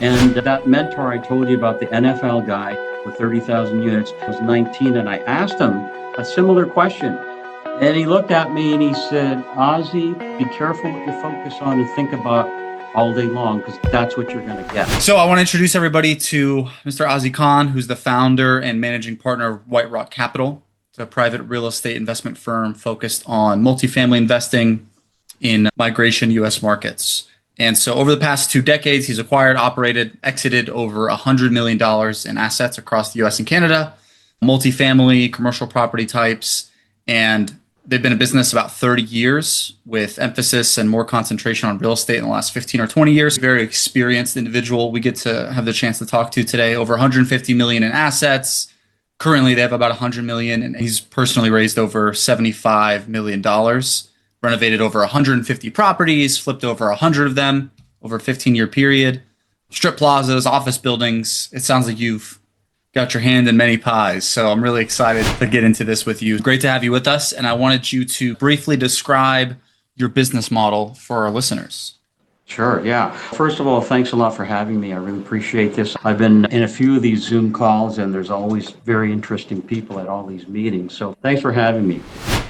And that mentor I told you about, the NFL guy with 30,000 units, was 19. And I asked him a similar question. And he looked at me and he said, Ozzy, be careful what you focus on and think about all day long, because that's what you're going to get. So I want to introduce everybody to Mr. Azi Khan, who's the founder and managing partner of White Rock Capital. It's a private real estate investment firm focused on multifamily investing in migration U.S. markets. And so over the past 2 decades, he's acquired, operated, exited over $100 million in assets across the U.S. and Canada, multifamily, commercial property types, and they've been in business about 30 years with emphasis and more concentration on real estate in the last 15 or 20 years. Very experienced individual we get to have the chance to talk to today. Over 150 million in assets. Currently, they have about 100 million, and he's personally raised over $75 million, renovated over 150 properties, flipped over 100 of them over a 15-year period. Strip plazas, office buildings. It sounds like you've got your hand in many pies. So I'm really excited to get into this with you. Great to have you with us. And I wanted you to briefly describe your business model for our listeners. Sure, yeah. First of all, thanks a lot for having me. I really appreciate this. I've been in a few of these Zoom calls, and there's always very interesting people at all these meetings. So thanks for having me.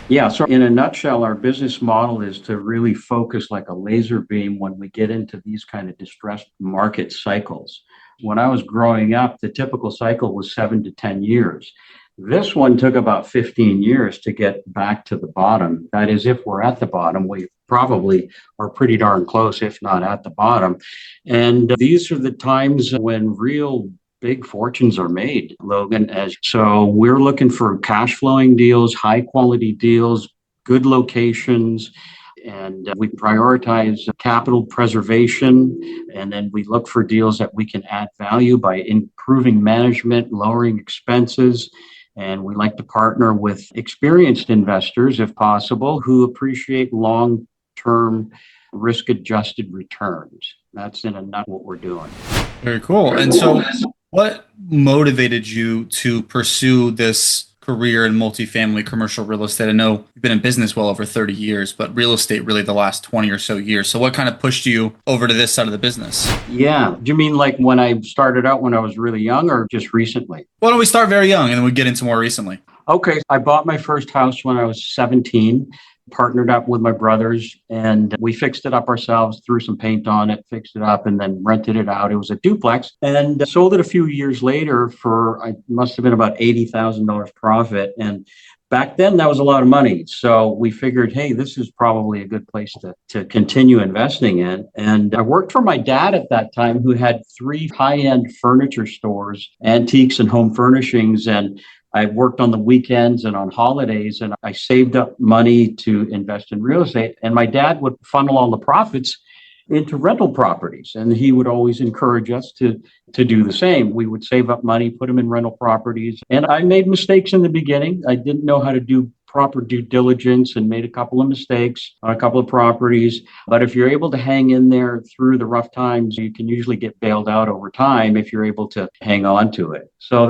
Yeah, so in a nutshell, our business model is to really focus like a laser beam when we get into these kind of distressed market cycles. When I was growing up, the typical cycle was 7 to 10 years. This one took about 15 years to get back to the bottom. That is, if we're at the bottom, we probably are pretty darn close, if not at the bottom. And these are the times when real big fortunes are made, Logan. So we're looking for cash flowing deals, high quality deals, good locations. And we prioritize capital preservation, and then we look for deals that we can add value by improving management, lowering expenses. And we like to partner with experienced investors, if possible, who appreciate long-term risk-adjusted returns. That's in a nutshell what we're doing. Very cool. And so what motivated you to pursue this career in multifamily commercial real estate? I know you've been in business well over 30 years, but real estate really the last 20 or so years. So what kind of pushed you over to this side of the business? Yeah. Do you mean like when I started out when I was really young, or just recently? Why don't we start very young and then we get into more recently? Okay. I bought my first house when I was 17. Partnered up with my brothers, and we fixed it up ourselves, threw some paint on it, fixed it up, and then rented it out. It was a duplex, and sold it a few years later for, I must have been about $80,000 profit. And back then that was a lot of money. So we figured, hey, this is probably a good place to continue investing in. And I worked for my dad at that time, who had 3 high-end furniture stores, antiques and home furnishings. And I worked on the weekends and on holidays, and I saved up money to invest in real estate. And my dad would funnel all the profits into rental properties, and he would always encourage us to do the same. We would save up money, put them in rental properties. And I made mistakes in the beginning. I didn't know how to do proper due diligence and made a couple of mistakes on a couple of properties. But if you're able to hang in there through the rough times, you can usually get bailed out over time if you're able to hang on to it. So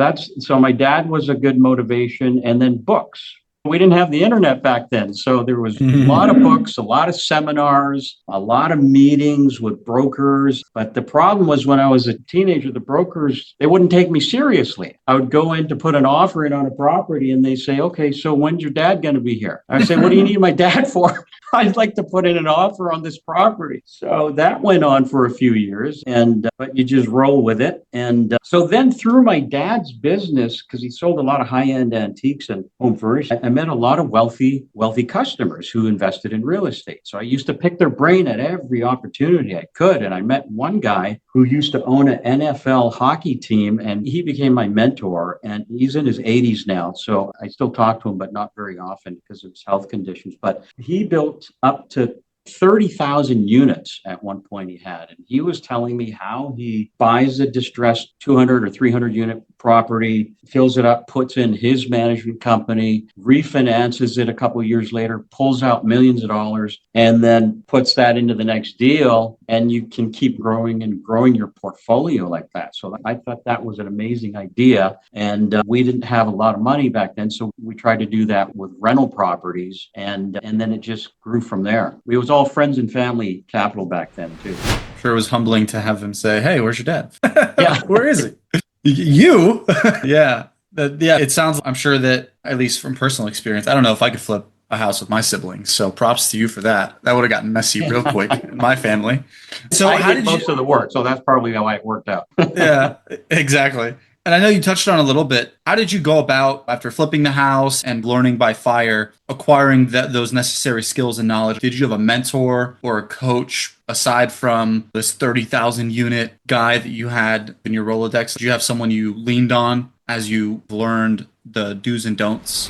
my dad was a good motivation. And then books. We didn't have the internet back then. So there was a lot of books, a lot of seminars, a lot of meetings with brokers. But the problem was, when I was a teenager, the brokers, they wouldn't take me seriously. I would go in to put an offer in on a property, and they say, okay, so when's your dad going to be here? I say, what do you need my dad for? I'd like to put in an offer on this property. So that went on for a few years, but you just roll with it. And so then through my dad's business, because he sold a lot of high-end antiques and home furnishings, I met a lot of wealthy customers who invested in real estate. So I used to pick their brain at every opportunity I could. And I met one guy who used to own an NFL hockey team, and he became my mentor. And he's in his 80s now. So I still talk to him, but not very often because of his health conditions. But he built up to 30,000 units at one point he had. And he was telling me how he buys a distressed 200 or 300 unit property, fills it up, puts in his management company, refinances it a couple of years later, pulls out millions of dollars, and then puts that into the next deal. And you can keep growing and growing your portfolio like that. So I thought that was an amazing idea. And we didn't have a lot of money back then. So we tried to do that with rental properties. And then it just grew from there. It was all friends and family capital back then, too. Sure, it was humbling to have him say, "Hey, where's your dad? Yeah. Where is he?" You? Yeah. Yeah. It sounds, I'm sure that, at least from personal experience, I don't know if I could flip a house with my siblings. So props to you for that. That would have gotten messy real quick in my family. So I how did did most you? of the work. So that's probably how it worked out. Yeah, exactly. And I know you touched on a little bit. How did you go about, after flipping the house and learning by fire, acquiring those necessary skills and knowledge? Did you have a mentor or a coach aside from this 30,000 unit guy that you had in your Rolodex? Did you have someone you leaned on as you learned the do's and don'ts?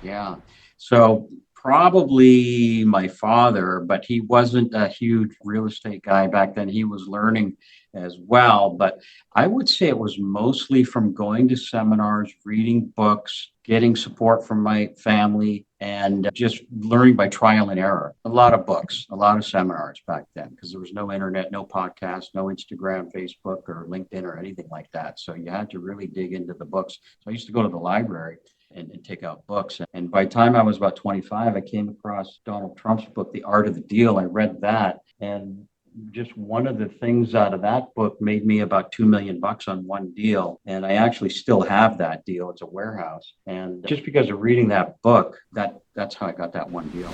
Yeah. So probably my father, but he wasn't a huge real estate guy back then. He was learning as well. But I would say it was mostly from going to seminars, reading books, getting support from my family, and just learning by trial and error. A lot of books, a lot of seminars back then, because there was no internet, no podcast, no Instagram, Facebook, or LinkedIn or anything like that. So you had to really dig into the books. So I used to go to the library and take out books. And by the time I was about 25, I came across Donald Trump's book, The Art of the Deal. I read that. And just one of the things out of that book made me about $2 million on one deal. And I actually still have that deal. It's a warehouse. And just because of reading that book, that's how I got that one deal.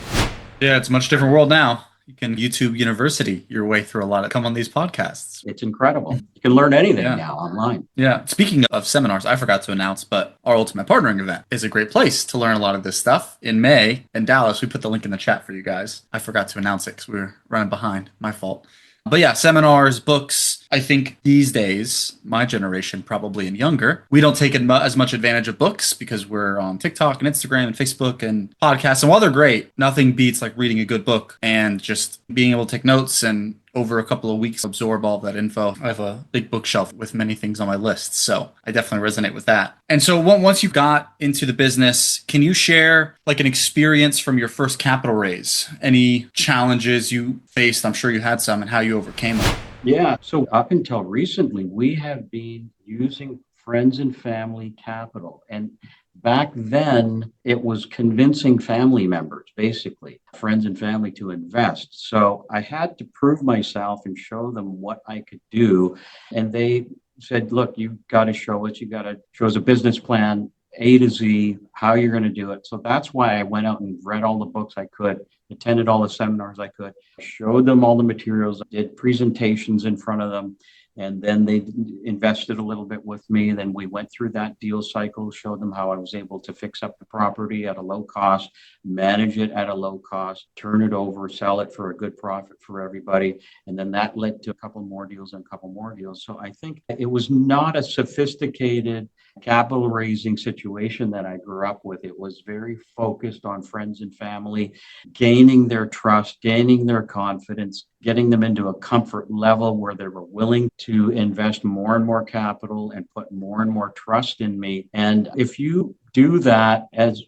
Yeah, it's a much different world now. You can YouTube University your way through a lot of come on these podcasts. It's incredible. You can learn anything Yeah. now online. Yeah. Speaking of seminars, I forgot to announce, but our Ultimate Partnering event is a great place to learn a lot of this stuff. In May in Dallas, we put the link in the chat for you guys. I forgot to announce it because we were running behind. My fault. But yeah, seminars, books. I think these days, my generation probably and younger, we don't take as much advantage of books because we're on TikTok and Instagram and Facebook and podcasts. And while they're great, nothing beats like reading a good book and just being able to take notes and over a couple of weeks absorb all of that info. I have a big bookshelf with many things on my list, so I definitely resonate with that. And so once you got into the business, can you share like an experience from your first capital raise? Any challenges you faced? I'm sure you had some, and how you overcame them. Yeah. So up until recently, we have been using friends and family capital. And back then, it was convincing family members, basically, friends and family to invest. So I had to prove myself and show them what I could do. And they said, look, you've got to show us, you got to show us a business plan, A to Z, how you're going to do it. So that's why I went out and read all the books I could, attended all the seminars I could, showed them all the materials, did presentations in front of them. And then they invested a little bit with me. Then we went through that deal cycle, showed them how I was able to fix up the property at a low cost, manage it at a low cost, turn it over, sell it for a good profit for everybody. And then that led to a couple more deals and a couple more deals. So I think it was not a sophisticated capital raising situation that I grew up with. It was very focused on friends and family, gaining their trust, gaining their confidence, getting them into a comfort level where they were willing to invest more and more capital and put more and more trust in me. And if you do that, as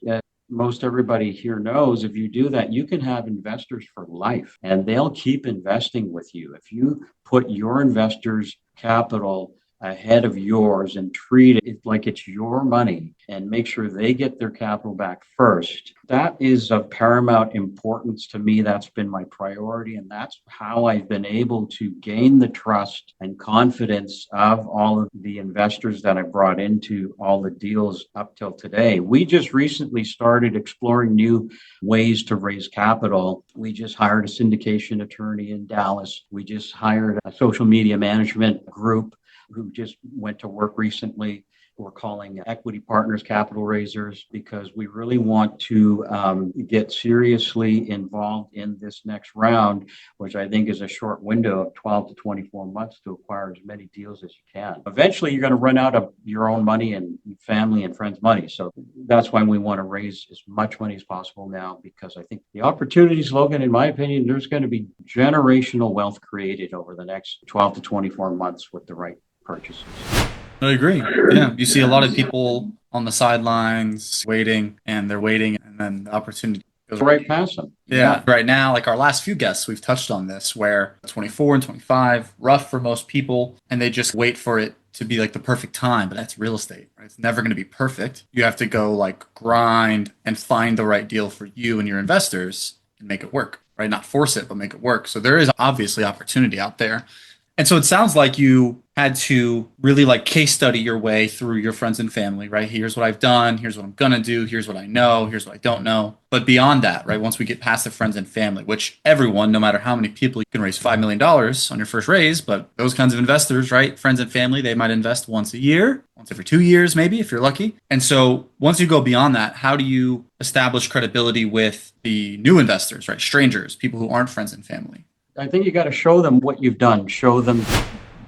most everybody here knows, if you do that, you can have investors for life and they'll keep investing with you. If you put your investors' capital ahead of yours and treat it like it's your money and make sure they get their capital back first. That is of paramount importance to me. That's been my priority. And that's how I've been able to gain the trust and confidence of all of the investors that I brought into all the deals up till today. We just recently started exploring new ways to raise capital. We just hired a syndication attorney in Dallas. We just hired a social media management group who just went to work recently. We're calling equity partners capital raisers because we really want to get seriously involved in this next round, which I think is a short window of 12 to 24 months to acquire as many deals as you can. Eventually, you're going to run out of your own money and family and friends' money. So that's why we want to raise as much money as possible now, because I think the opportunities, Logan, in my opinion, there's going to be generational wealth created over the next 12 to 24 months with the right purchases. I agree. Yeah. You see a lot of people on the sidelines waiting and they're waiting and then the opportunity goes right. Right past them. Yeah. Yeah. Right now, like our last few guests, we've touched on this where 24 and 25, rough for most people, and they just wait for it to be like the perfect time. But that's real estate, right? It's never going to be perfect. You have to go like grind and find the right deal for you and your investors and make it work, right? Not force it, but make it work. So there is obviously opportunity out there. And so it sounds like you had to really like case study your way through your friends and family, right? Here's what I've done. Here's what I'm going to do. Here's what I know. Here's what I don't know. But beyond that, right? Once we get past the friends and family, which everyone, no matter how many people, you can raise $5 million on your first raise, but those kinds of investors, right? Friends and family, they might invest once a year, once every 2 years, maybe if you're lucky. And so once you go beyond that, how do you establish credibility with the new investors, right? Strangers, people who aren't friends and family? I think you got to show them what you've done, show them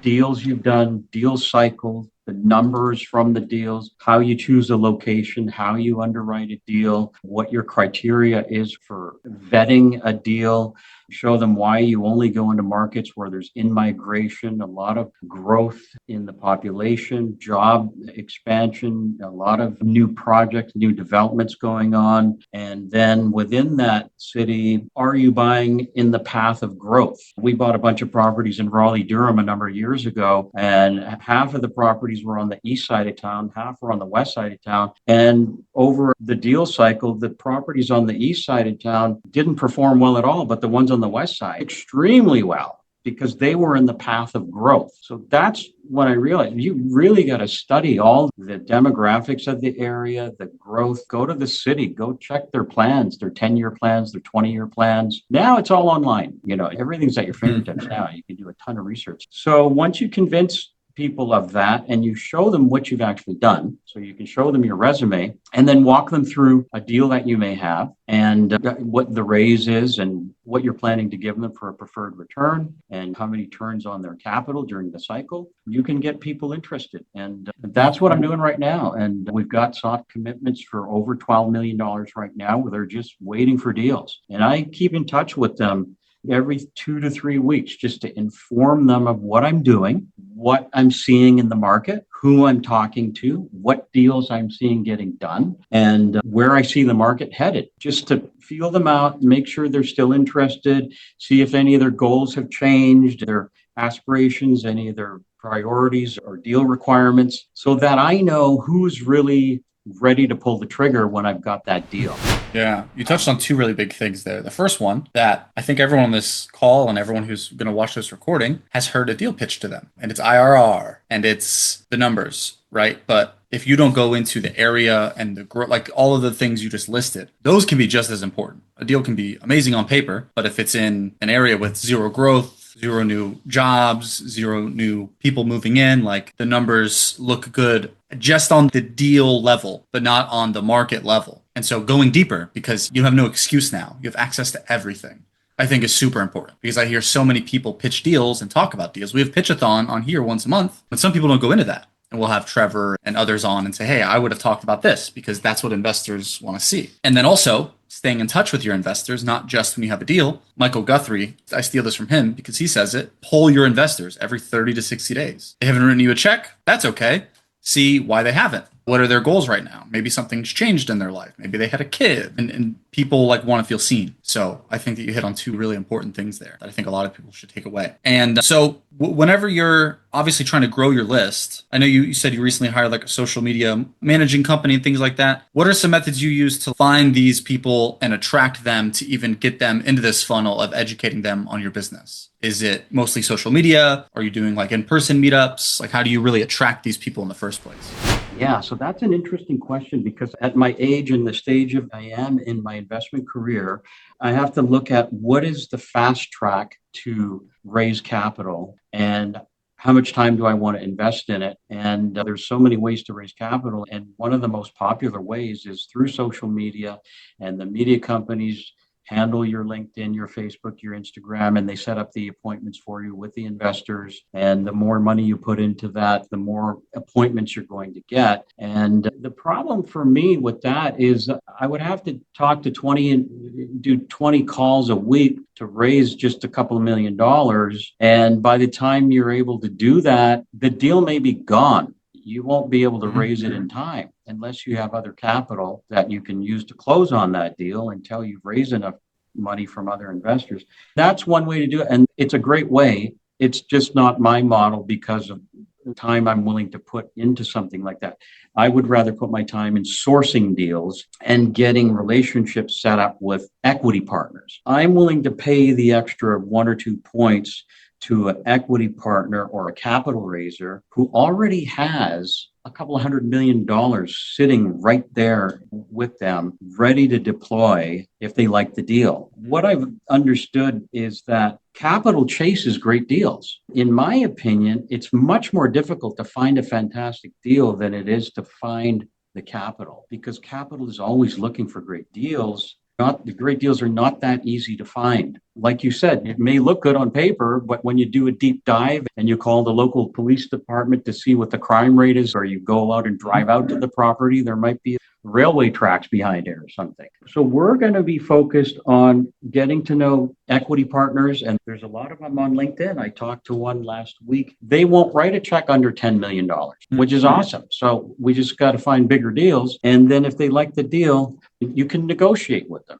deals you've done, deal cycle, the numbers from the deals, how you choose a location, how you underwrite a deal, what your criteria is for vetting a deal. Show them why you only go into markets where there's in-migration, a lot of growth in the population, job expansion, a lot of new projects, new developments going on. And then within that city, are you buying in the path of growth? We bought a bunch of properties in Raleigh, Durham a number of years ago, and half of the properties were on the east side of town, half were on the west side of town. And over the deal cycle, the properties on the east side of town didn't perform well at all, but the ones on the west side extremely well because they were in the path of growth. So that's when I realized you really got to study all the demographics of the area, the growth. Go to the city, go check their plans, their 10-year plans, their 20-year plans. Now it's all online. Everything's at your fingertips now. You can do a ton of research. So once you convince people of that and you show them what you've actually done, so you can show them your resume and then walk them through a deal that you may have and what the raise is and what you're planning to give them for a preferred return and how many turns on their capital during the cycle, you can get people interested. And that's what I'm doing right now. And we've got soft commitments for over $12 million right now where they're just waiting for deals. And I keep in touch with them every 2 to 3 weeks just to inform them of what I'm doing, what I'm seeing in the market, who I'm talking to, what deals I'm seeing getting done, and where I see the market headed, just to feel them out, make sure they're still interested, see if any of their goals have changed, their aspirations, any of their priorities or deal requirements, so that I know who's really ready to pull the trigger when I've got that deal. Yeah, you touched on two really big things there. The first one that I think everyone on this call and everyone who's going to watch this recording has heard a deal pitch to them, and it's IRR and it's the numbers, right? But if you don't go into the area and the growth, like all of the things you just listed, those can be just as important. A deal can be amazing on paper, but if it's in an area with zero growth, zero new jobs, zero new people moving in, like the numbers look good just on the deal level, but not on the market level. And so going deeper, because you have no excuse now, you have access to everything, I think is super important because I hear so many people pitch deals and talk about deals. We have Pitchathon on here once a month, but some people don't go into that. And we'll have Trevor and others on and say, hey, I would have talked about this because that's what investors want to see. And then also staying in touch with your investors, not just when you have a deal. Michael Guthrie, I steal this from him because he says it, poll your investors every 30 to 60 days. They haven't written you a check. That's okay. See why they haven't. What are their goals right now? Maybe something's changed in their life. Maybe they had a kid and people like want to feel seen. So I think that you hit on two really important things there that I think a lot of people should take away. And so whenever you're obviously trying to grow your list, I know you said you recently hired like a social media managing company and things like that. What are some methods you use to find these people and attract them to even get them into this funnel of educating them on your business? Is it mostly social media? Are you doing like in-person meetups? Like how do you really attract these people in the first place? Yeah, so that's an interesting question because at my age and the stage of I am in my investment career, I have to look at what is the fast track to raise capital and how much time do I want to invest in it? And there's so many ways to raise capital. And one of the most popular ways is through social media, and the media companies handle your LinkedIn, your Facebook, your Instagram, and they set up the appointments for you with the investors. And the more money you put into that, the more appointments you're going to get. And the problem for me with that is I would have to talk to 20 and do 20 calls a week to raise just a couple of $1 million. And by the time you're able to do that, the deal may be gone. you won't be able to raise it in time unless you have other capital that you can use to close on that deal until you've raised enough money from other investors. That's one way to do it. And it's a great way. It's just not my model because of the time I'm willing to put into something like that. I would rather put my time in sourcing deals and getting relationships set up with equity partners. I'm willing to pay the extra 1 or 2 points to an equity partner or a capital raiser who already has a couple of $100 million sitting right there with them, ready to deploy if they like the deal. What I've understood is that capital chases great deals. In my opinion, it's much more difficult to find a fantastic deal than it is to find the capital, because capital is always looking for great deals. The great deals are not that easy to find. Like you said, it may look good on paper, but when you do a deep dive and you call the local police department to see what the crime rate is, or you go out and drive out to the property, there might be railway tracks behind it or something. So we're going to be focused on getting to know equity partners, and there's a lot of them on LinkedIn. I talked to one last week. They won't write a check under $10 million, which is awesome. So we just got to find bigger deals. And then if they like the deal, you can negotiate with them.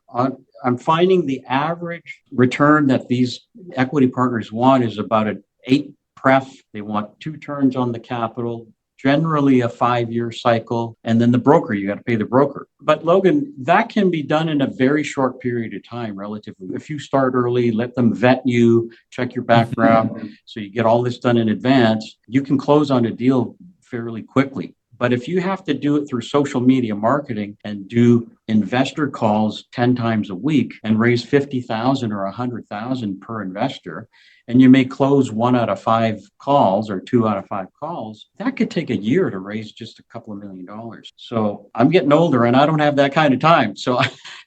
I'm finding the average return that these equity partners want is about an 8 pref. They want 2 turns on the capital, generally a 5-year cycle. And then the broker, you got to pay the broker. But Logan, that can be done in a very short period of time, relatively. If you start early, let them vet you, check your background. So you get all this done in advance, you can close on a deal fairly quickly. But if you have to do it through social media marketing and do investor calls 10 times a week and raise 50,000 or 100,000 per investor, and you may close 1 out of 5 calls or 2 out of 5 calls, that could take a year to raise just a couple of $1 million. So I'm getting older and I don't have that kind of time. So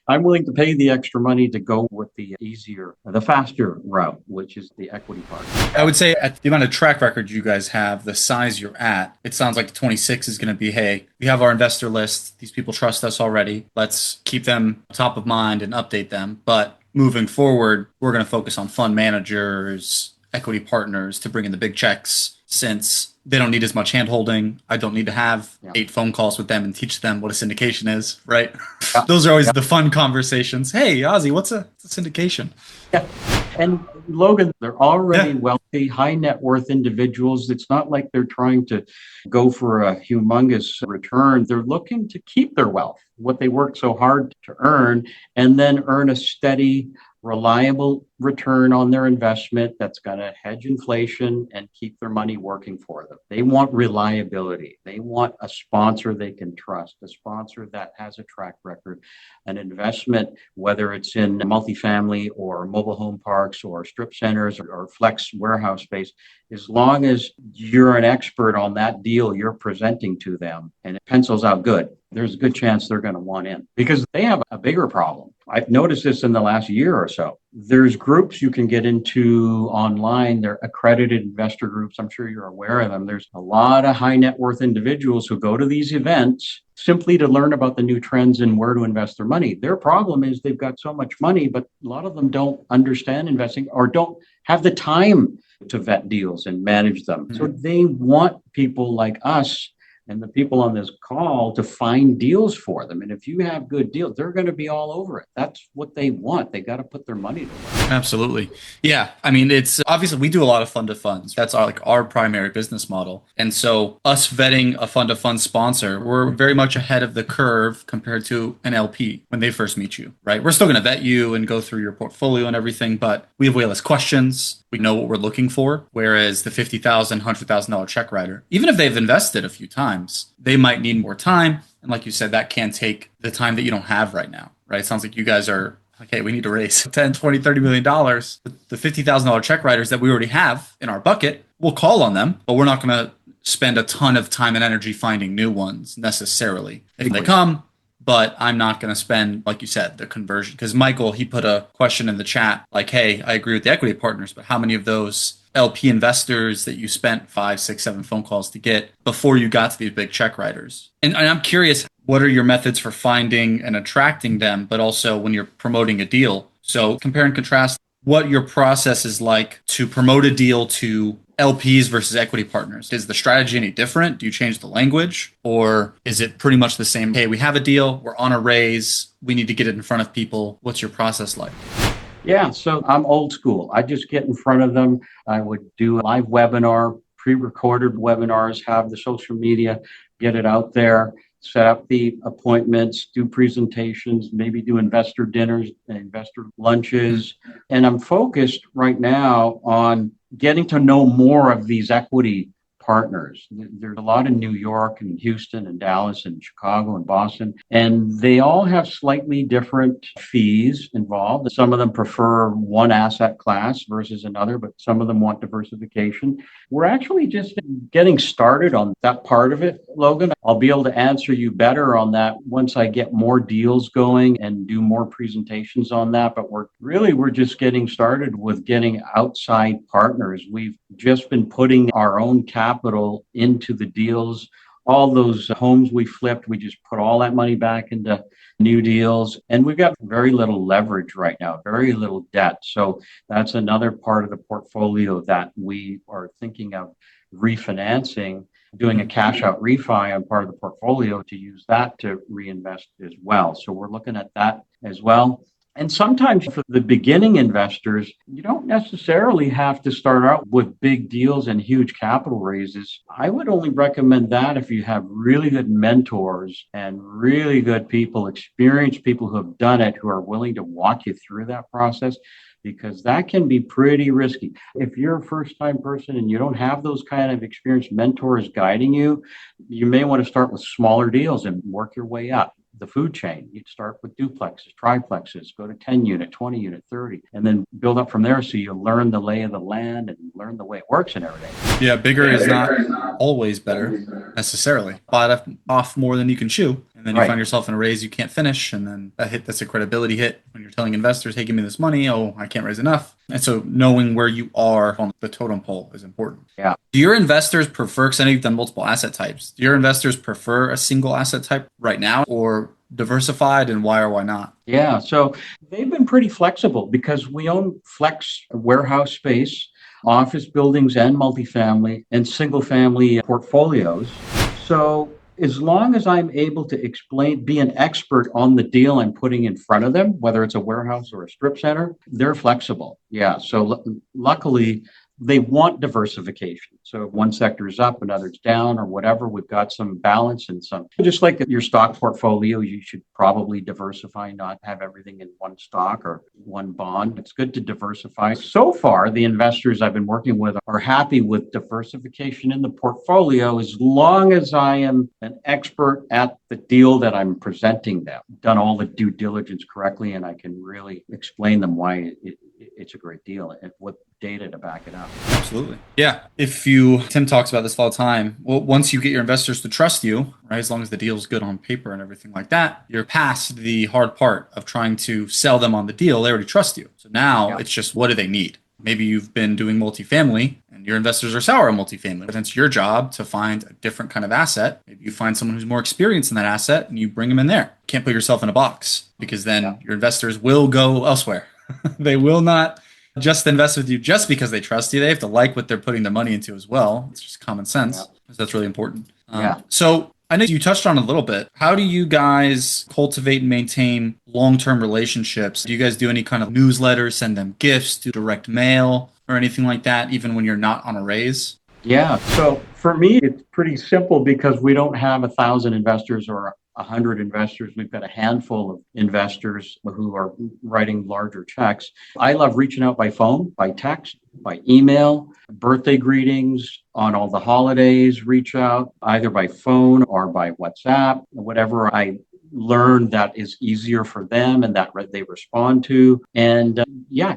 I'm willing to pay the extra money to go with the easier, the faster route, which is the equity part. I would say at the amount of track record you guys have, the size you're at, it sounds like the 26 is going to be, hey, we have our investor list. These people trust us already. Let's keep them top of mind and update them. But moving forward, we're going to focus on fund managers, equity partners to bring in the big checks, since they don't need as much handholding. I don't need to have 8 phone calls with them and teach them what a syndication is, right? Those are always the fun conversations. Hey, Azi, what's a syndication? Yeah. And Logan, they're already wealthy, high net worth individuals. It's not like they're trying to go for a humongous return. They're looking to keep their wealth, what they worked so hard to earn, and then earn a steady, reliable return on their investment that's going to hedge inflation and keep their money working for them. They want reliability. They want a sponsor they can trust, a sponsor that has a track record, an investment, whether it's in multifamily or mobile home parks or strip centers or flex warehouse space. As long as you're an expert on that deal you're presenting to them and it pencils out good, there's a good chance they're going to want in, because they have a bigger problem. I've noticed this in the last year or so. There's groups you can get into online. They're accredited investor groups. I'm sure you're aware of them. There's a lot of high net worth individuals who go to these events simply to learn about the new trends and where to invest their money. Their problem is they've got so much money, but a lot of them don't understand investing or don't have the time to vet deals and manage them. So they want people like us and the people on this call to find deals for them. And if you have good deals, they're going to be all over it. That's what they want. They got to put their money to work. Absolutely. Yeah. I mean, it's obviously we do a lot of fund of funds. That's our primary business model. And so us vetting a fund of funds sponsor, we're very much ahead of the curve compared to an LP when they first meet you, right? We're still going to vet you and go through your portfolio and everything, but we have way less questions. We know what we're looking for. Whereas the $50,000, $100,000 check writer, even if they've invested a few times, they might need more time. And like you said, that can take the time that you don't have right now, right? It sounds like you guys are, okay, we need to raise 10, 20, $30 million. The $50,000 check writers that we already have in our bucket, we'll call on them, but we're not going to spend a ton of time and energy finding new ones necessarily. If they come, but I'm not going to spend, like you said, the conversion. Because Michael, he put a question in the chat like, hey, I agree with the equity partners, but how many of those LP investors that you spent 5, 6, 7 phone calls to get before you got to these big check writers? And I'm curious, what are your methods for finding and attracting them, but also when you're promoting a deal? So compare and contrast what your process is like to promote a deal to LPs versus equity partners? Is the strategy any different? Do you change the language, or is it pretty much the same? Hey, we have a deal, we're on a raise, we need to get it in front of people. What's your process like? Yeah, so I'm old school. I just get in front of them. I would do a live webinar, pre-recorded webinars, have the social media, get it out there, set up the appointments, do presentations, maybe do investor dinners, investor lunches. And I'm focused right now on getting to know more of these equity partners. There's a lot in New York and Houston and Dallas and Chicago and Boston, and they all have slightly different fees involved. Some of them prefer one asset class versus another, but some of them want diversification. We're actually just getting started on that part of it, Logan. I'll be able to answer you better on that once I get more deals going and do more presentations on that. But we're just getting started with getting outside partners. We've just been putting our own capital into the deals. All those homes we flipped, we just put all that money back into new deals. And we've got very little leverage right now, very little debt. So that's another part of the portfolio that we are thinking of refinancing, doing a cash out refi on part of the portfolio to use that to reinvest as well. So we're looking at that as well. And sometimes for the beginning investors, you don't necessarily have to start out with big deals and huge capital raises. I would only recommend that if you have really good mentors and really good people, experienced people who have done it, who are willing to walk you through that process, because that can be pretty risky. If you're a first-time person and you don't have those kind of experienced mentors guiding you, you may want to start with smaller deals and work your way up the food chain. You'd start with duplexes, triplexes, go to 10 unit, 20 unit, 30, and then build up from there so you learn the lay of the land and learn the way it works and everything. Yeah, bigger is not always better necessarily. Bite off more than you can chew, and then you find yourself in a raise you can't finish, and then that's a credibility hit when you're telling investors, hey, give me this money. Oh, I can't raise enough. And so knowing where you are on the totem pole is important. Yeah. Do your investors prefer, because I know you've done multiple asset types, do your investors prefer a single asset type right now or diversified, and why or why not? Yeah, so they've been pretty flexible because we own flex warehouse space, office buildings and multifamily and single family portfolios. So as long as I'm able to be an expert on the deal I'm putting in front of them, whether it's a warehouse or a strip center, they're flexible. Yeah, so luckily they want diversification. So if one sector is up, another's down or whatever, we've got some balance and some, just like your stock portfolio, you should probably diversify, not have everything in one stock or one bond. It's good to diversify. So far, the investors I've been working with are happy with diversification in the portfolio as long as I am an expert at the deal that I'm presenting them, done all the due diligence correctly, and I can really explain them why it's a great deal and with data to back it up. Absolutely. Yeah. Tim talks about this all the time. Well, once you get your investors to trust you, right, as long as the deal's good on paper and everything like that, you're past the hard part of trying to sell them on the deal. They already trust you. So now it's just, what do they need? Maybe you've been doing multifamily and your investors are sour on multifamily, but it's your job to find a different kind of asset. Maybe you find someone who's more experienced in that asset and you bring them in there. You can't put yourself in a box, because then your investors will go elsewhere. They will not just invest with you just because they trust you. They have to like what they're putting their money into as well. It's just common sense. So that's really important. So I know you touched on it a little bit. How do you guys cultivate and maintain long-term relationships? Do you guys do any kind of newsletters, send them gifts, do direct mail or anything like that, even when you're not on a raise? Yeah. So for me, it's pretty simple because we don't have 1,000 investors or 100 investors. We've got a handful of investors who are writing larger checks. I love reaching out by phone, by text, by email, birthday greetings on all the holidays, reach out either by phone or by WhatsApp, whatever I learn that is easier for them and that they respond to. And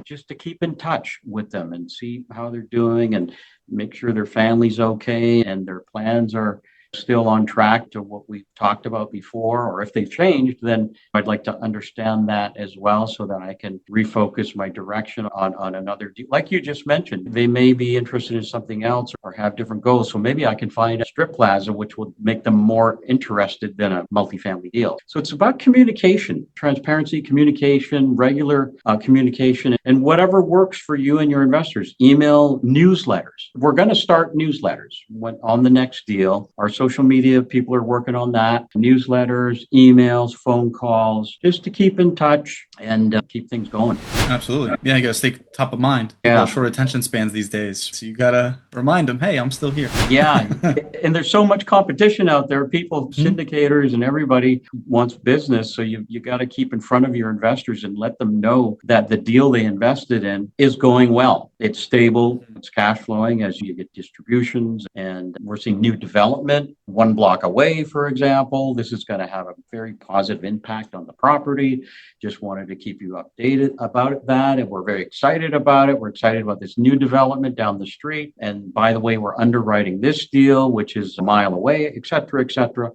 just to keep in touch with them and see how they're doing and make sure their family's okay and their plans are still on track to what we talked about before, or if they've changed, then I'd like to understand that as well so that I can refocus my direction on another deal. Like you just mentioned, they may be interested in something else or have different goals. So maybe I can find a strip plaza which will make them more interested than a multifamily deal. So it's about communication, transparency, communication, regular communication, and whatever works for you and your investors. Email, newsletters. We're going to start newsletters on the next deal. Our social media people are working on that. Newsletters, emails, phone calls, just to keep in touch and keep things going. Absolutely. Yeah, you got to stay top of mind. People have short attention spans these days. So you got to remind them, hey, I'm still here. Yeah. And there's so much competition out there. People, syndicators and everybody wants business. So you got to keep in front of your investors and let them know that the deal they invested in is going well. It's stable. It's cash flowing as you get distributions. And we're seeing new development one block away, for example. This is going to have a very positive impact on the property. Just wanted to keep you updated about that. And we're very excited about it. We're excited about this new development down the street. And by the way, we're underwriting this deal, which is a mile away, et cetera,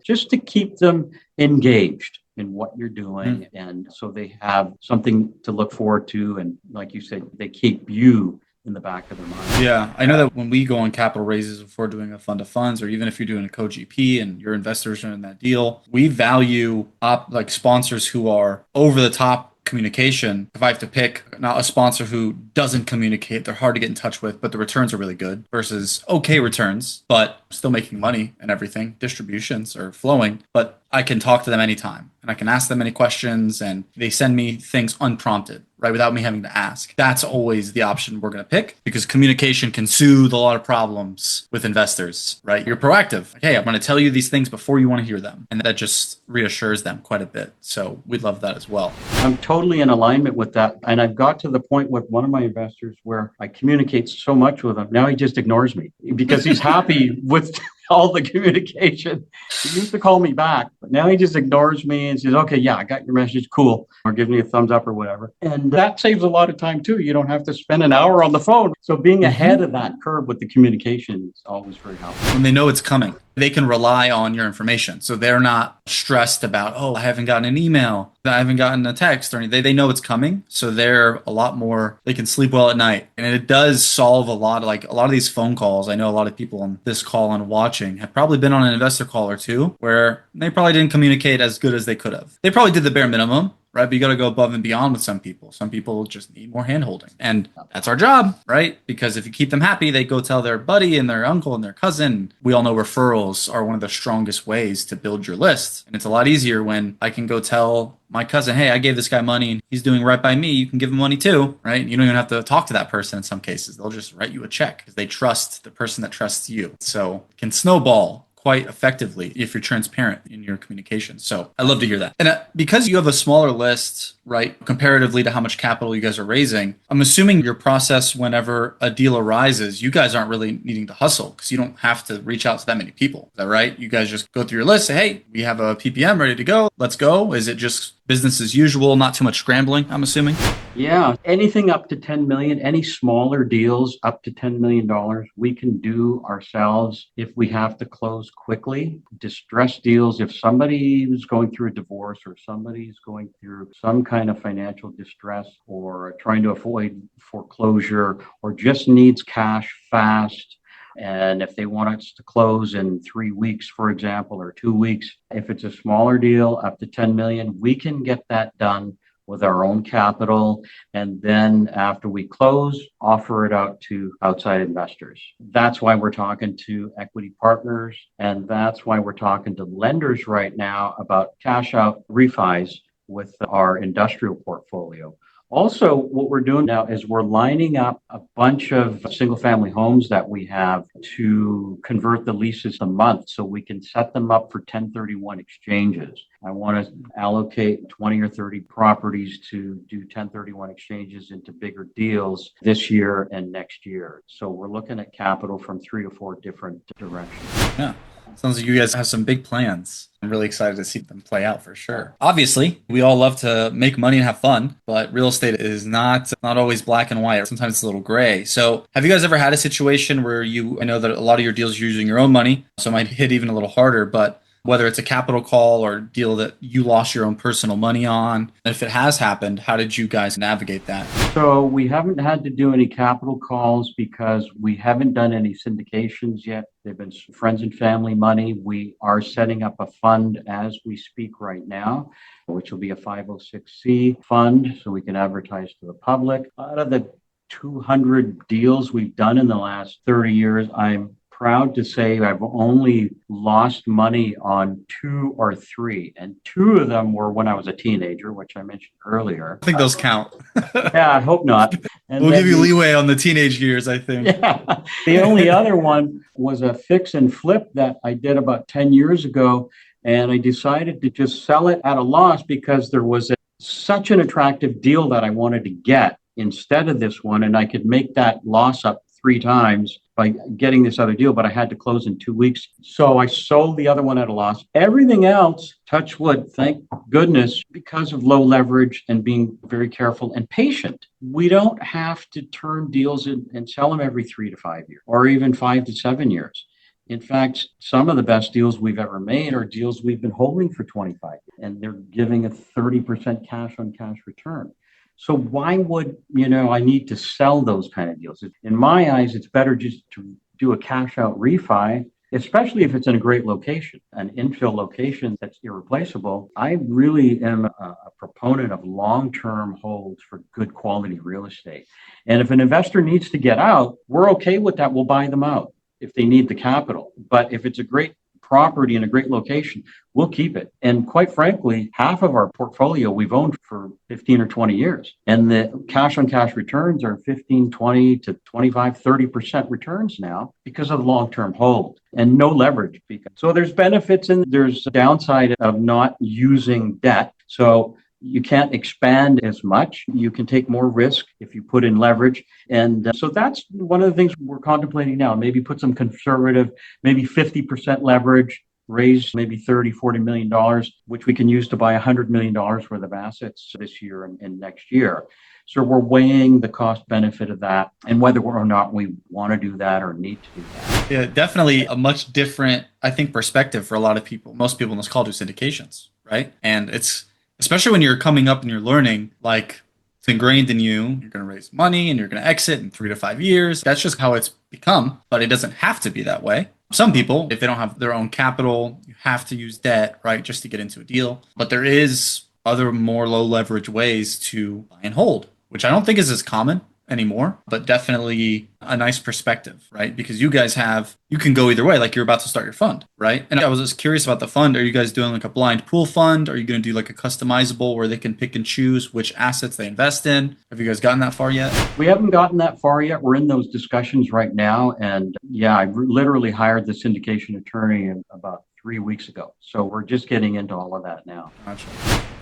just to keep them engaged in what you're doing. And so they have something to look forward to. And like you said, they keep you in the back of their mind. Yeah, I know that when we go on capital raises before doing a fund of funds, or even if you're doing a co-GP and your investors are in that deal, we value like sponsors who are over the top communication. If I have to pick, not a sponsor who doesn't communicate, they're hard to get in touch with, but the returns are really good, versus okay returns, but still making money and everything. Distributions are flowing, but I can talk to them anytime and I can ask them any questions and they send me things unprompted, right? Without me having to ask. That's always the option we're going to pick, because communication can soothe a lot of problems with investors, right? You're proactive. Like, hey, I'm going to tell you these things before you want to hear them. And that just reassures them quite a bit. So we love that as well. I'm totally in alignment with that. And I've got to the point with one of my investors where I communicate so much with him. Now he just ignores me because he's happy with all the communication. He used to call me back, but now he just ignores me and says, okay, yeah, I got your message. Cool. Or give me a thumbs up or whatever. And that saves a lot of time too. You don't have to spend an hour on the phone. So being ahead of that curve with the communication is always very helpful. When they know it's coming, they can rely on your information. So they're not stressed about, oh, I haven't gotten an email, I haven't gotten a text or anything. They know it's coming. So they're a lot more, they can sleep well at night. And it does solve a lot of these phone calls. I know a lot of people on this call and watching have probably been on an investor call or two where they probably didn't communicate as good as they could have. They probably did the bare minimum, right? But you got to go above and beyond with some people. Some people just need more handholding. And that's our job, right? Because if you keep them happy, they go tell their buddy and their uncle and their cousin. We all know referrals are one of the strongest ways to build your list. And it's a lot easier when I can go tell my cousin, hey, I gave this guy money and he's doing right by me. You can give him money too, right? You don't even have to talk to that person in some cases. They'll just write you a check because they trust the person that trusts you. So it can snowball quite effectively if you're transparent in your communication. So I love to hear that. And because you have a smaller list, right, comparatively to how much capital you guys are raising, I'm assuming your process whenever a deal arises, you guys aren't really needing to hustle because you don't have to reach out to that many people. Is that right? You guys just go through your list, say, hey, we have a PPM ready to go. Let's go. Is it just business as usual, not too much scrambling, I'm assuming? Yeah, anything up to 10 million, any smaller deals up to $10 million, we can do ourselves if we have to close quickly. Distressed deals, if somebody is going through a divorce or somebody's going through some kind of financial distress or trying to avoid foreclosure or just needs cash fast. And if they want us to close in 3 weeks, for example, or 2 weeks, if it's a smaller deal up to 10 million, we can get that done with our own capital. And then after we close, offer it out to outside investors. That's why we're talking to equity partners. And that's why we're talking to lenders right now about cash out refis with our industrial portfolio. Also, what we're doing now is we're lining up a bunch of single family homes that we have to convert the leases a month so we can set them up for 1031 exchanges. I want to allocate 20 or 30 properties to do 1031 exchanges into bigger deals this year and next year. So we're looking at capital from 3 to 4 different directions. Yeah. Sounds like you guys have some big plans. I'm really excited to see them play out for sure. Obviously, we all love to make money and have fun, but real estate is not always black and white. Sometimes it's a little gray. So, have you guys ever had a situation where I know that a lot of your deals you're using your own money, so it might hit even a little harder, but whether it's a capital call or deal that you lost your own personal money on, if it has happened, how did you guys navigate that? So we haven't had to do any capital calls because we haven't done any syndications yet. They've been friends and family money. We are setting up a fund as we speak right now, which will be a 506c fund so we can advertise to the public. Out of the 200 deals we've done in the last 30 years, I'm proud to say I've only lost money on 2 or 3, and 2 of them were when I was a teenager, which I mentioned earlier. I think those count. Yeah, I hope not. And We'll then give you leeway on the teenage years, I think. yeah, the only other one was a fix and flip that I did about 10 years ago. And I decided to just sell it at a loss because there was such an attractive deal that I wanted to get instead of this one. And I could make that loss up 3 times by getting this other deal, but I had to close in 2 weeks. So I sold the other one at a loss. Everything else, touch wood, thank goodness, because of low leverage and being very careful and patient. We don't have to turn deals in and sell them every 3 to 5 years or even 5 to 7 years. In fact, some of the best deals we've ever made are deals we've been holding for 25 years, and they're giving a 30% cash on cash return. So why would, I need to sell those kind of deals? In my eyes, it's better just to do a cash out refi, especially if it's in a great location, an infill location that's irreplaceable. I really am a proponent of long-term holds for good quality real estate. And if an investor needs to get out, we're okay with that. We'll buy them out if they need the capital. But if it's a great property in a great location, we'll keep it. And quite frankly, half of our portfolio we've owned for 15 or 20 years. And the cash on cash returns are 15, 20 to 25, 30% returns now because of the long-term hold and no leverage. So there's benefits and there's a downside of not using debt. So you can't expand as much. You can take more risk if you put in leverage. And so that's one of the things we're contemplating now. Maybe put some conservative, maybe 50% leverage, raise maybe $30, $40 million, which we can use to buy $100 million worth of assets this year and next year. So we're weighing the cost benefit of that and whether or not we want to do that or need to do that. Yeah, definitely a much different, I think, perspective for a lot of people. Most people in this call do syndications, right? And it's, especially when you're coming up and you're learning, like it's ingrained in you, you're going to raise money and you're going to exit in 3 to 5 years. That's just how it's become, but it doesn't have to be that way. Some people, if they don't have their own capital, you have to use debt, right, just to get into a deal. But there is other more low leverage ways to buy and hold, which I don't think is as common anymore, but definitely a nice perspective, right? Because you can go either way, like you're about to start your fund, right? And I was just curious about the fund. Are you guys doing like a blind pool fund? Are you going to do like a customizable where they can pick and choose which assets they invest in? Have you guys gotten that far yet? We haven't gotten that far yet. We're in those discussions right now. And yeah, I literally hired the syndication attorney about 3 weeks ago. So we're just getting into all of that now. Gotcha.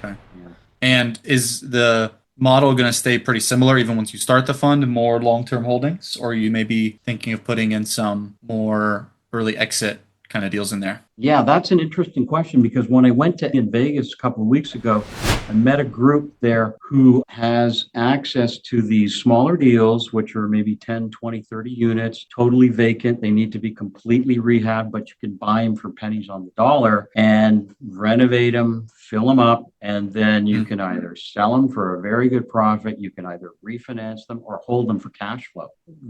Okay. Yeah. And is the model going to stay pretty similar even once you start the fund, more long-term holdings, or you may be thinking of putting in some more early exit kind of deals in there? Yeah, that's an interesting question because when I went to in Vegas a couple of weeks ago, I met a group there who has access to these smaller deals, which are maybe 10, 20, 30 units, totally vacant. They need to be completely rehabbed, but you can buy them for pennies on the dollar and renovate them, fill them up, and then you can either sell them for a very good profit, you can either refinance them or hold them for cash flow.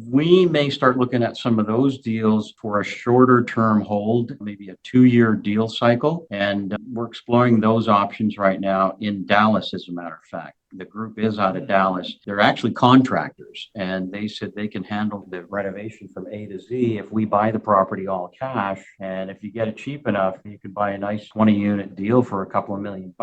We may start looking at some of those deals for a shorter term hold, maybe a 2-year deal cycle. And we're exploring those options right now in Dallas, as a matter of fact. The group is out of Dallas. They're actually contractors, and they said they can handle the renovation from A to Z if we buy the property all cash. And if you get it cheap enough, you can buy a nice 20-unit deal for a couple of $1 million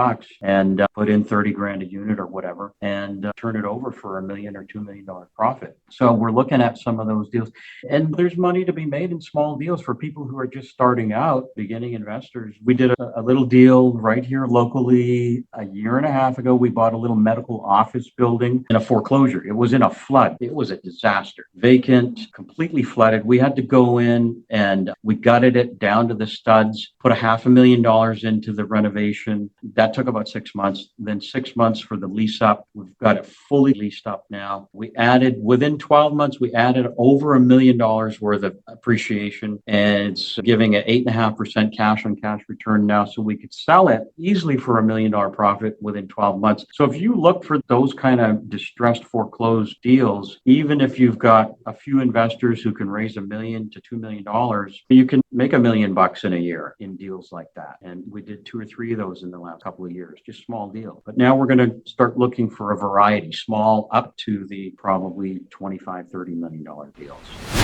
and put in 30 grand a unit or whatever and turn it over for $1 million or $2 million profit. So we're looking at some of those deals. And there's money to be made in small deals for people who are just starting out, beginning investors. We did a little deal right here locally a year and a half ago. We bought a little medical office building in a foreclosure. It was in a flood. It was a disaster. Vacant, completely flooded. We had to go in and we gutted it down to the studs, put $500,000 into the renovation. That took about 6 months, then 6 months for the lease up. We've got it fully leased up now. Within 12 months, we added over $1 million worth of appreciation, and it's giving an 8.5% cash on cash return now. So we could sell it easily for $1 million profit within 12 months. So if you look for those kind of distressed foreclosed deals, even if you've got a few investors who can raise $1 million to $2 million, you can make $1 million in a year in deals like that. And we did 2 or 3 of those in the last couple of years, just small deals. But now we're going to start looking for a variety, small up to the probably $25-30 million deals.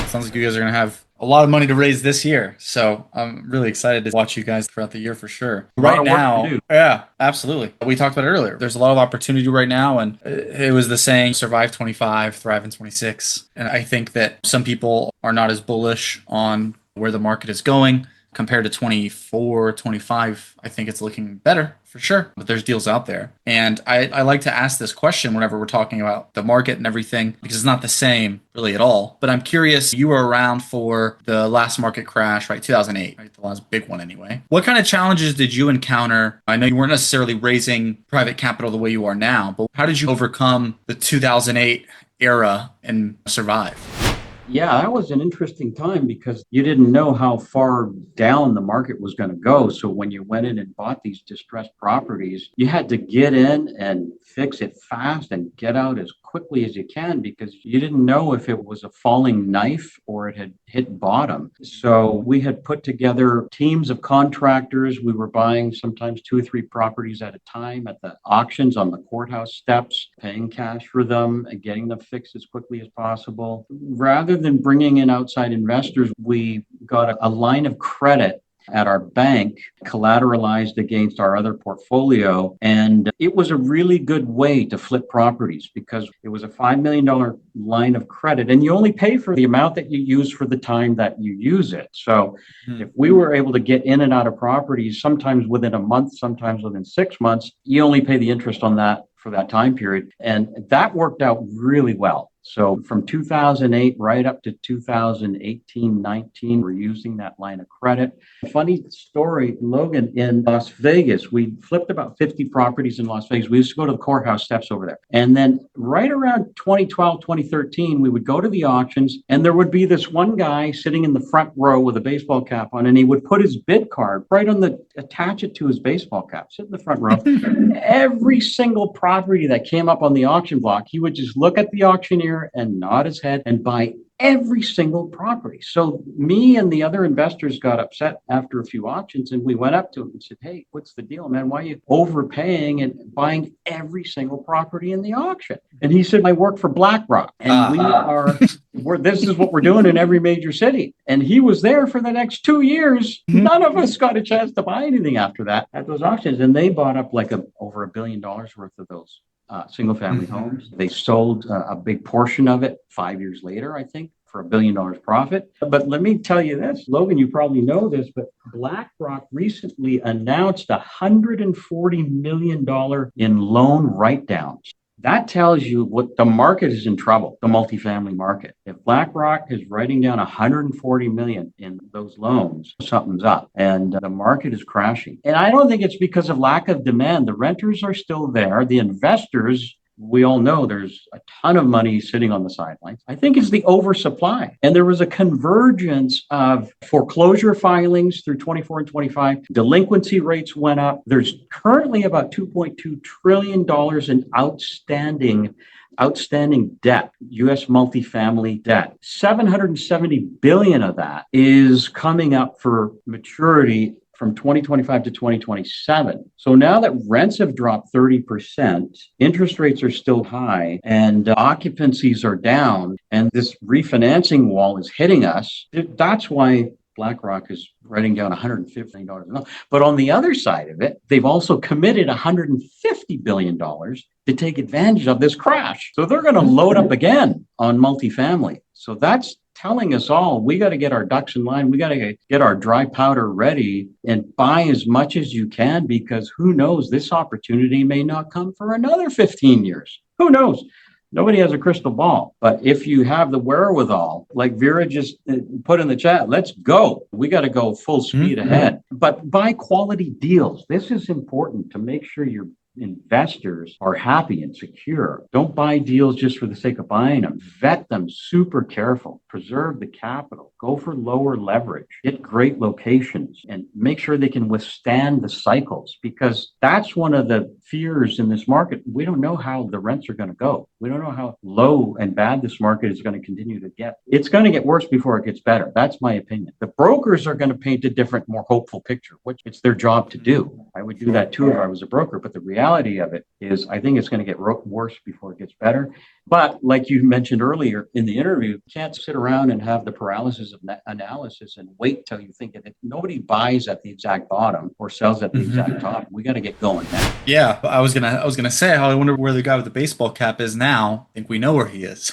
Sounds like you guys are going to have a lot of money to raise this year. So I'm really excited to watch you guys throughout the year for sure. Right now, yeah, absolutely. We talked about it earlier. There's a lot of opportunity right now. And it was the saying, survive 25, thrive in 26. And I think that some people are not as bullish on where the market is going compared to 24, 25. I think it's looking better for sure, but there's deals out there. And I like to ask this question whenever we're talking about the market and everything, because it's not the same really at all. But I'm curious, you were around for the last market crash, right? 2008, right? The last big one anyway. What kind of challenges did you encounter? I know you weren't necessarily raising private capital the way you are now, but how did you overcome the 2008 era and survive? Yeah, that was an interesting time because you didn't know how far down the market was going to go. So when you went in and bought these distressed properties, you had to get in and fix it fast and get out as quickly as you can because you didn't know if it was a falling knife or it had hit bottom. So we had put together teams of contractors. We were buying sometimes 2 or 3 properties at a time at the auctions on the courthouse steps, paying cash for them and getting them fixed as quickly as possible. Rather than bringing in outside investors, we got a line of credit at our bank collateralized against our other portfolio. And it was a really good way to flip properties because it was a $5 million line of credit and you only pay for the amount that you use for the time that you use it. So if we were able to get in and out of properties, sometimes within a month, sometimes within 6 months, you only pay the interest on that for that time period. And that worked out really well. So from 2008 right up to 2018, 19, we're using that line of credit. A funny story, Logan, in Las Vegas, we flipped about 50 properties in Las Vegas. We used to go to the courthouse steps over there. And then right around 2012, 2013, we would go to the auctions and there would be this one guy sitting in the front row with a baseball cap on and he would put his bid card right attach it to his baseball cap, sit in the front row. Every single property that came up on the auction block, he would just look at the auctioneer and nod his head and buy every single property. So me and the other investors got upset after a few auctions and we went up to him and said, hey, what's the deal, man? Why are you overpaying and buying every single property in the auction? And he said, I work for BlackRock and this is what we're doing in every major city. And he was there for the next 2 years. None of us got a chance to buy anything after that at those auctions. And they bought up like over $1 billion worth of those single family homes. They sold a big portion of it 5 years later, I think, for $1 billion profit. But let me tell you this, Logan, you probably know this, but BlackRock recently announced $140 million in loan write-downs. That tells you what the market is in trouble, the multifamily market. If BlackRock is writing down $140 million in those loans, something's up and the market is crashing. And I don't think it's because of lack of demand. The renters are still there. The investors, we all know there's a ton of money sitting on the sidelines. I think it's the oversupply. And there was a convergence of foreclosure filings through 24 and 25. Delinquency rates went up. There's currently about $2.2 trillion in outstanding debt, U.S. multifamily debt. $770 billion of that is coming up for maturity from 2025 to 2027. So now that rents have dropped 30%, interest rates are still high, and occupancies are down, and this refinancing wall is hitting us, that's why BlackRock is writing down $150 million. But on the other side of it, they've also committed $150 billion to take advantage of this crash. So they're going to load up again on multifamily. So that's telling us all we got to get our ducks in line. We got to get our dry powder ready and buy as much as you can, because who knows, this opportunity may not come for another 15 years. Who knows? Nobody has a crystal ball. But if you have the wherewithal, like Vera just put in the chat, let's go. We got to go full speed ahead. But buy quality deals. This is important to make sure your investors are happy and secure. Don't buy deals just for the sake of buying them. Vet them super careful. Preserve the capital. Go for lower leverage. Get great locations and make sure they can withstand the cycles, because that's one of the fears in this market. We don't know how the rents are going to go. We don't know how low and bad this market is going to continue to get. It's going to get worse before it gets better. That's my opinion. The brokers are going to paint a different, more hopeful picture, which it's their job to do. I would do that too if I was a broker, but the reality of it is I think it's going to get worse before it gets better. But like you mentioned earlier in the interview, you can't sit around and have the paralysis of analysis and wait till you think it. Nobody buys at the exact bottom or sells at the exact top. We got to get going now. Yeah, I was gonna say, how I wonder where the guy with the baseball cap is now. I think we know where he is.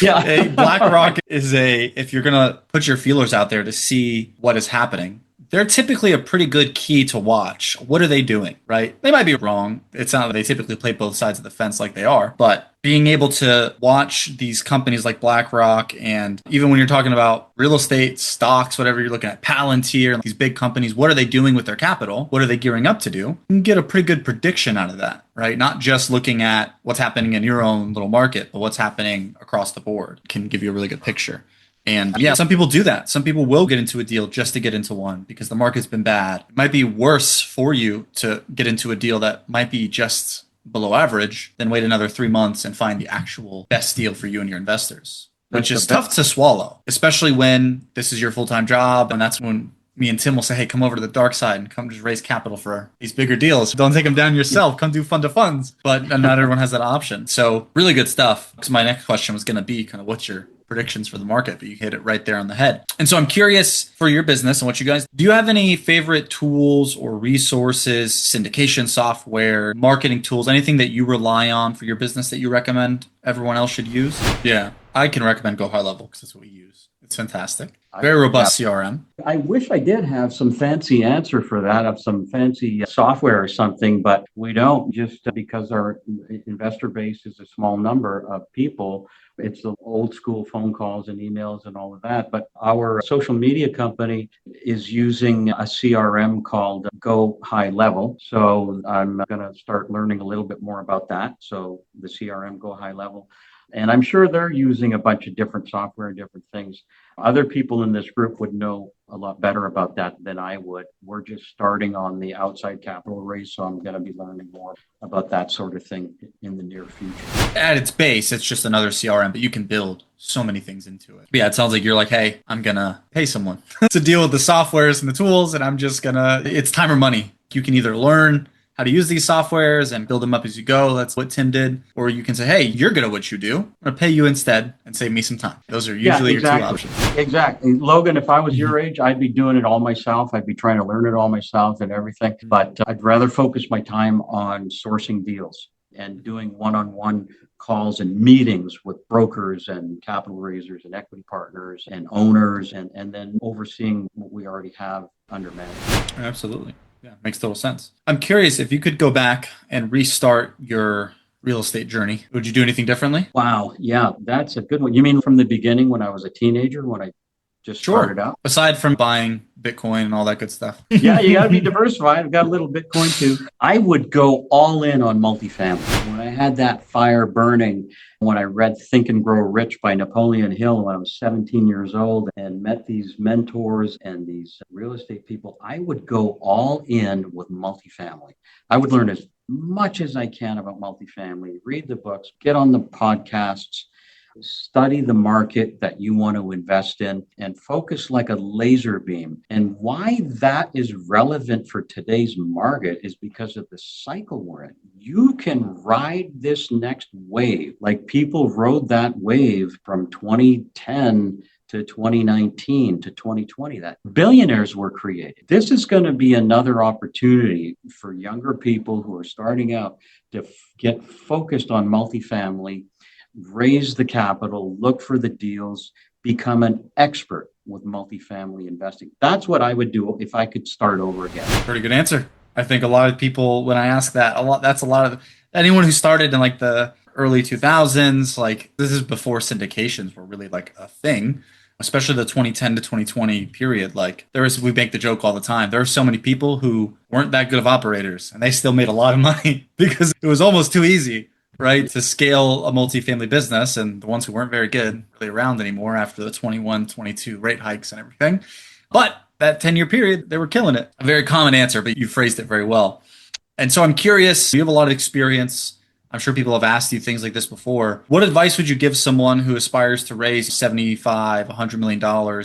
Yeah. BlackRock is if you're gonna put your feelers out there to see what is happening, they're typically a pretty good key to watch. What are they doing, right? They might be wrong. It's not that they typically play both sides of the fence like they are, but being able to watch these companies like BlackRock, and even when you're talking about real estate, stocks, whatever you're looking at, Palantir, these big companies, what are they doing with their capital? What are they gearing up to do? You can get a pretty good prediction out of that, right? Not just looking at what's happening in your own little market, but what's happening across the board can give you a really good picture. And yeah, some people do that. Some people will get into a deal just to get into one because the market's been bad. It might be worse for you to get into a deal that might be just below average than wait another 3 months and find the actual best deal for you and your investors, which is tough to swallow, especially when this is your full-time job. And that's when me and Tim will say, hey, come over to the dark side and come just raise capital for these bigger deals. Don't take them down yourself. Come do fund to funds. But not everyone has that option. So really good stuff. Because my next question was going to be kind of what's your predictions for the market, but you hit it right there on the head. And so I'm curious for your business and what you guys do. You have any favorite tools or resources, syndication software, marketing tools, anything that you rely on for your business that you recommend everyone else should use? Yeah, I can recommend Go High Level because that's what we use. It's fantastic. Very robust CRM. I wish I did have some fancy answer for that, of some fancy software or something, but we don't, just because our investor base is a small number of people. It's the old school phone calls and emails and all of that. But our social media company is using a CRM called Go High Level. So I'm going to start learning a little bit more about that. So the CRM Go High Level. And I'm sure they're using a bunch of different software and different things. Other people in this group would know a lot better about that than I would. We're just starting on the outside capital raise, so I'm going to be learning more about that sort of thing in the near future. At its base, it's just another CRM, but you can build so many things into it. But yeah, it sounds like you're like, hey, I'm going to pay someone to deal with the softwares and the tools, and I'm just going to, it's time or money. You can either learn how to use these softwares and build them up as you go. That's what Tim did. Or you can say, hey, you're good at what you do. I'm going to pay you instead and save me some time. Those are usually your two options. Exactly. Logan, if I was your age, I'd be doing it all myself. I'd be trying to learn it all myself and everything. But I'd rather focus my time on sourcing deals and doing one-on-one calls and meetings with brokers and capital raisers and equity partners and owners, and then overseeing what we already have under management. Absolutely. Yeah, makes total sense. I'm curious if you could go back and restart your real estate journey. Would you do anything differently? Wow. Yeah, that's a good one. You mean from the beginning when I was a teenager, when I just started out? Aside from buying Bitcoin and all that good stuff. Yeah, you got to be diversified. I've got a little Bitcoin too. I would go all in on multifamily. When I had that fire burning, when I read Think and Grow Rich by Napoleon Hill when I was 17 years old and met these mentors and these real estate people, I would go all in with multifamily. I would learn as much as I can about multifamily, read the books, get on the podcasts, study the market that you want to invest in, and focus like a laser beam. And why that is relevant for today's market is because of the cycle we're in. You can ride this next wave like people rode that wave from 2010 to 2019 to 2020, that billionaires were created. This is going to be another opportunity for younger people who are starting out to get focused on multifamily, raise the capital, look for the deals, become an expert with multifamily investing. That's what I would do if I could start over again. Pretty good answer. I think a lot of people, when I ask that, that's a lot of anyone who started in like the early 2000s, like this is before syndications were really like a thing, especially the 2010 to 2020 period. Like we make the joke all the time. There are so many people who weren't that good of operators and they still made a lot of money because it was almost too easy, right, to scale a multifamily business. And the ones who weren't very good really around anymore after the 21, 22 rate hikes and everything. But that 10-year period, they were killing it. A very common answer, but you phrased it very well. And so I'm curious, you have a lot of experience. I'm sure people have asked you things like this before. What advice would you give someone who aspires to raise 75, $100 million,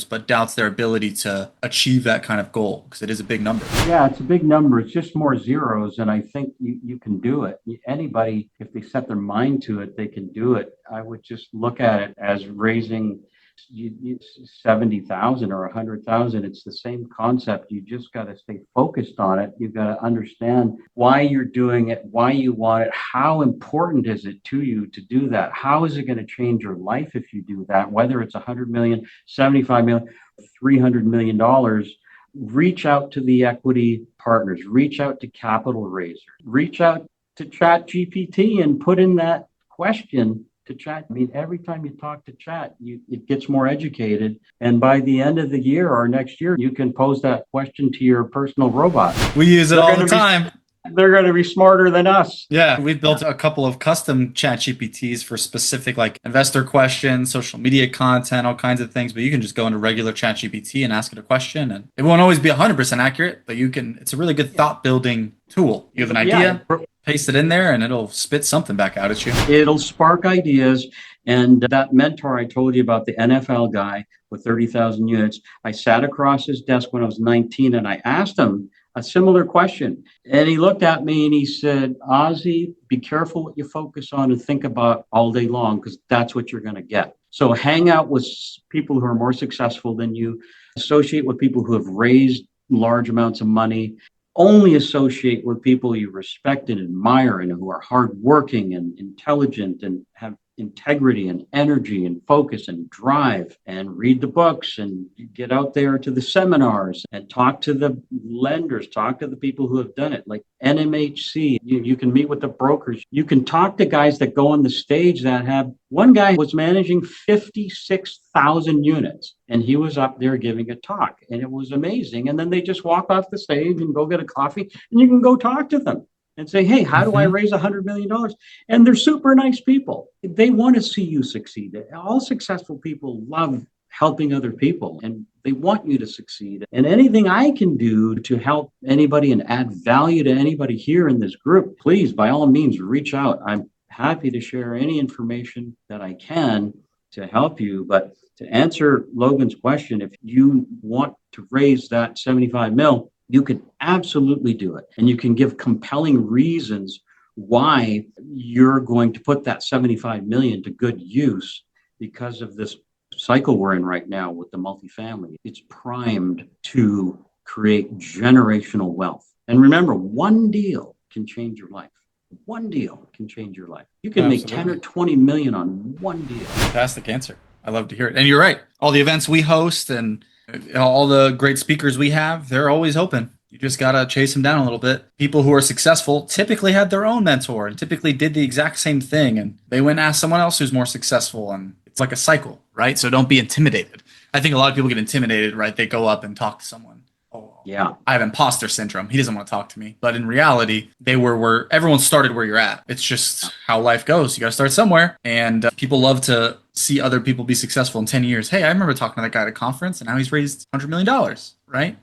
but doubts their ability to achieve that kind of goal? Because it is a big number. Yeah, it's a big number. It's just more zeros. And I think you can do it. Anybody, if they set their mind to it, they can do it. I would just look at it as raising 70,000 or 100,000. It's the same concept. You just got to stay focused on it. You've got to understand why you're doing it, why you want it, how important is it to you to do that? How is it going to change your life if you do that? Whether it's 100 million, 75 million, $300 million, reach out to the equity partners, reach out to capital raisers, reach out to Chat GPT and put in that question to Chat. I mean, every time you talk to Chat, it gets more educated. And by the end of the year or next year, you can pose that question to your personal robot. We use it all the time. They're going to be smarter than us. Yeah, we've built a couple of custom Chat GPTs for specific like investor questions, social media content, all kinds of things. But you can just go into regular Chat GPT and ask it a question, and it won't always be 100% accurate, but you can. It's a really good thought building tool. You have an idea, paste it in there, and it'll spit something back out at you. It'll spark ideas. And that mentor I told you about, the NFL guy with 30,000 units, I sat across his desk when I was 19, and I asked him a similar question. And he looked at me and he said, Ozzy, be careful what you focus on and think about all day long, because that's what you're going to get. So hang out with people who are more successful than you, associate with people who have raised large amounts of money, only associate with people you respect and admire and who are hardworking and intelligent and have integrity and energy and focus and drive, and read the books and get out there to the seminars and talk to the lenders, talk to the people who have done it, like NMHC. You can meet with the brokers. You can talk to guys that go on the stage that have, one guy was managing 56,000 units and he was up there giving a talk and it was amazing. And then they just walk off the stage and go get a coffee and you can go talk to them and say, hey, how do I raise $100 million? And they're super nice people. They want to see you succeed. All successful people love helping other people and they want you to succeed. And anything I can do to help anybody and add value to anybody here in this group, please, by all means, reach out. I'm happy to share any information that I can to help you. But to answer Logan's question, if you want to raise that 75 mil, you can absolutely do it. And you can give compelling reasons why you're going to put that 75 million to good use because of this cycle we're in right now with the multifamily. It's primed to create generational wealth. And remember, one deal can change your life. One deal can change your life. You can make 10 or 20 million on one deal. Fantastic answer. I love to hear it. And you're right. All the events we host and all the great speakers we have, they're always open. You just got to chase them down a little bit. People who are successful typically had their own mentor and typically did the exact same thing. And they went and asked someone else who's more successful. And it's like a cycle, right? So don't be intimidated. I think a lot of people get intimidated, right? They go up and talk to someone. Oh, yeah, I have imposter syndrome. He doesn't want to talk to me. But in reality, they were where everyone started where you're at. It's just how life goes. You got to start somewhere. And people love to see other people be successful in 10 years. Hey, I remember talking to that guy at a conference and now he's raised $100 million, right?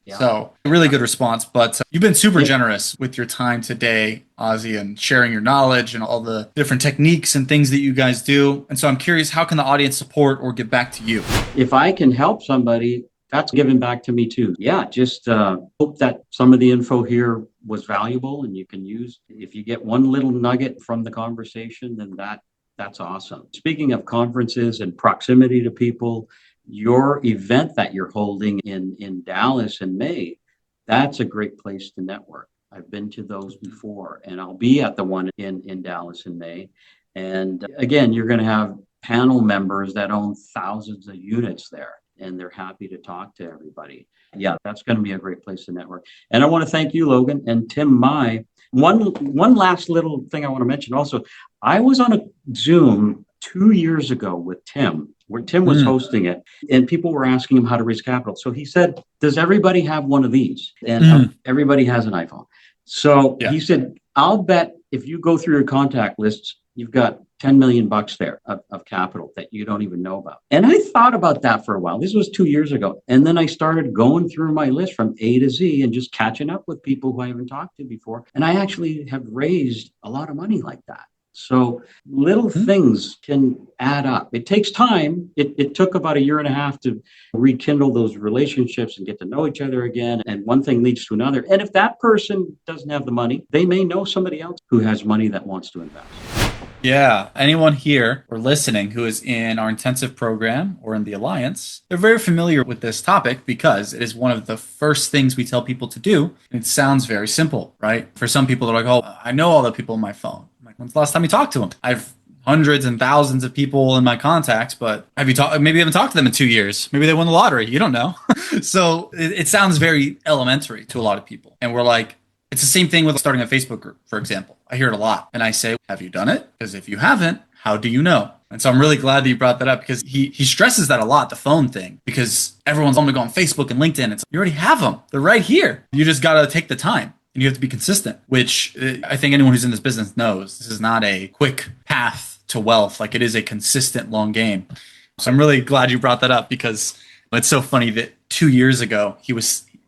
Yeah. So really good response. But you've been super generous with your time today, Ozzy, and sharing your knowledge and all the different techniques and things that you guys do. And so I'm curious, how can the audience support or give back to you? If I can help somebody, that's giving back to me too. Yeah, just hope that some of the info here was valuable and you can use. If you get one little nugget from the conversation, then that's awesome. Speaking of conferences and proximity to people, your event that you're holding in Dallas in May, that's a great place to network. I've been to those before, and I'll be at the one in Dallas in May. And again, you're going to have panel members that own thousands of units there, and they're happy to talk to everybody. Yeah, that's going to be a great place to network. And I want to thank you, Logan, and Tim Mai. One last little thing I want to mention also. I was on a Zoom 2 years ago with Tim, where Tim was hosting it, and people were asking him how to raise capital. So he said, "Does everybody have one of these?" And everybody has an iPhone. So he said, "I'll bet if you go through your contact lists, you've got 10 million bucks there of capital that you don't even know about." And I thought about that for a while. This was 2 years ago. And then I started going through my list from A to Z and just catching up with people who I haven't talked to before. And I actually have raised a lot of money like that. So little things can add up. It takes time. It took about a year and a half to rekindle those relationships and get to know each other again. And one thing leads to another. And if that person doesn't have the money, they may know somebody else who has money that wants to invest. Yeah, anyone here or listening who is in our intensive program or in the Alliance, they're very familiar with this topic because it is one of the first things we tell people to do. It sounds very simple, right? For some people, they're like, "Oh, I know all the people on my phone." I'm like, "When's the last time you talked to them?" I've hundreds and thousands of people in my contacts, but have you talked? Maybe you haven't talked to them in 2 years. Maybe they won the lottery. You don't know. So it sounds very elementary to a lot of people. And we're like, it's the same thing with starting a Facebook group, for example. I hear it a lot. And I say, have you done it? Because if you haven't, how do you know? And so I'm really glad that you brought that up because he stresses that a lot, the phone thing, because everyone's going to go on Facebook and LinkedIn. It's you already have them. They're right here. You just got to take the time and you have to be consistent, which I think anyone who's in this business knows. This is not a quick path to wealth. Like it is a consistent long game. So I'm really glad you brought that up because it's so funny that 2 years ago,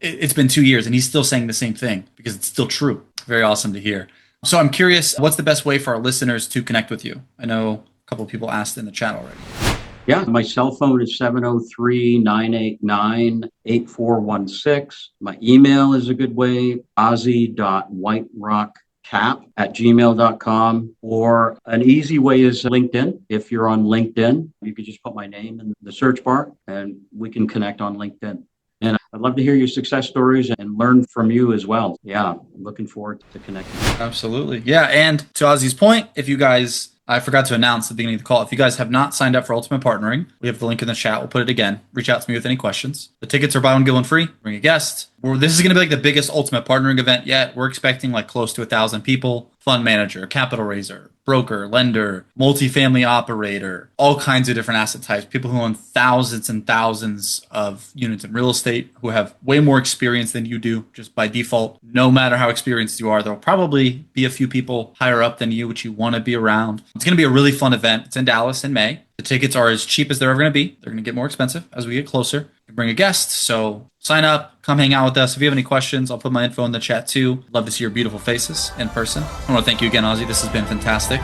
it's been 2 years and he's still saying the same thing because it's still true. Very awesome to hear. So I'm curious, what's the best way for our listeners to connect with you? I know a couple of people asked in the chat already. Yeah, my cell phone is 703-989-8416. My email is a good way, ozzy.whiterockcap@gmail.com. Or an easy way is LinkedIn. If you're on LinkedIn, you could just put my name in the search bar and we can connect on LinkedIn. And I'd love to hear your success stories and learn from you as well. Yeah, I'm looking forward to connecting. Absolutely. Yeah. And to Ozzy's point, I forgot to announce at the beginning of the call, if you guys have not signed up for Ultimate Partnering, we have the link in the chat. We'll put it again. Reach out to me with any questions. The tickets are buy one, get one free. Bring a guest. This is going to be like the biggest Ultimate Partnering event yet. We're expecting like close to 1,000 people. Fund manager, capital raiser, broker, lender, multifamily operator, all kinds of different asset types. People who own thousands and thousands of units in real estate who have way more experience than you do just by default. No matter how experienced you are, there'll probably be a few people higher up than you, which you want to be around. It's going to be a really fun event. It's in Dallas in May. The tickets are as cheap as they're ever going to be. They're going to get more expensive as we get closer. You bring a guest. So sign up, come hang out with us. If you have any questions, I'll put my info in the chat too. Love to see your beautiful faces in person. I want to thank you again, Ozzy. This has been fantastic.